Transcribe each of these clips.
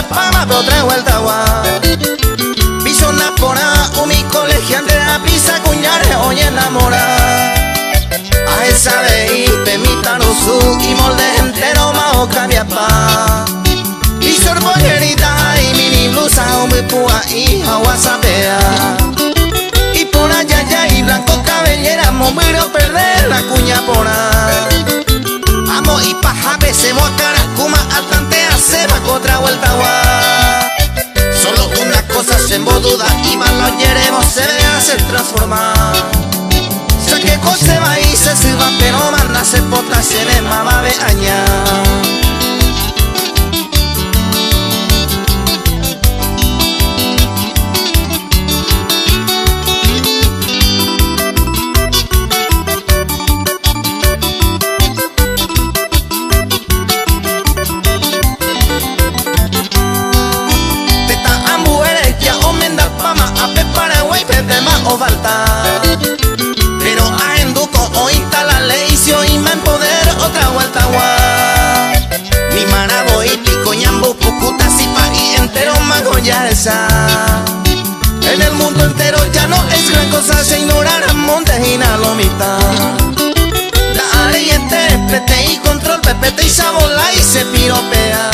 pama, pero otra vuelta gua. Piso napora, mi colegiante a pisa cuñare, oye enamora. A esa de pemita no su y molde entero mao cambia pa. Piso bollerita y mini blusa, muy púa y agua sapea. Y por allá ya y blanco cabellera, momero perder la cuña pora. Amo y paja, besemos a caracuma, altantea se va otra vuelta gua. Solo una cosa se duda y más lo yeremos se ve hacer transformar. Ya que se va y se sirva pero manda se pota se le mama ve aña. O falta, pero a enduco o instala ley si hoy me empoder otra vuelta gua. Mi marago y pico ñambo pucuta si y entero magoya esa. En el mundo entero ya no es gran cosa se ignorar montes y nalomita. La arellete, pete y control, pepete y sabola y se piropea.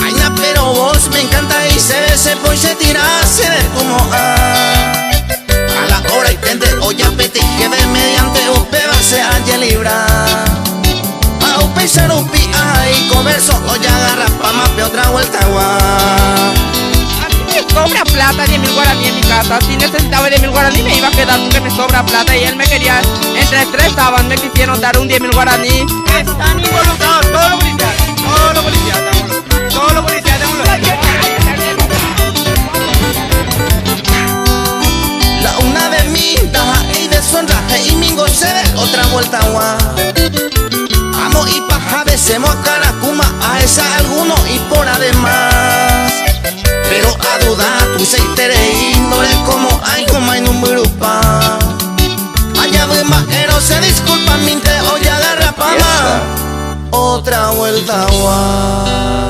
Ay na pero vos me encanta y se ve se pone se tira se ve como hora y tende olla pete que de mediante upeba se haya libra. A upesar un pi y converso olla agarra pa mape otra vuelta gua. A mí me sobra plata, 10.000 guaraní en mi casa. Si necesitaba 10.000 guaraní me iba a quedar porque me sobra plata. Y él me quería, entre tres estaban, me quisieron dar un 10.000 guaraní. Están involucrados todos los policías, todos los policías, todos los policías. La una de mí, daja y deshonraje y mingo se ve otra vuelta gua. Amo y paja, besemos a caracuma, a esa alguno y por además. Pero a dudar, tú se interés índole como hay como en un grupa. Allá voy majero, se disculpa, minte, oye agarra pama. Otra vuelta gua.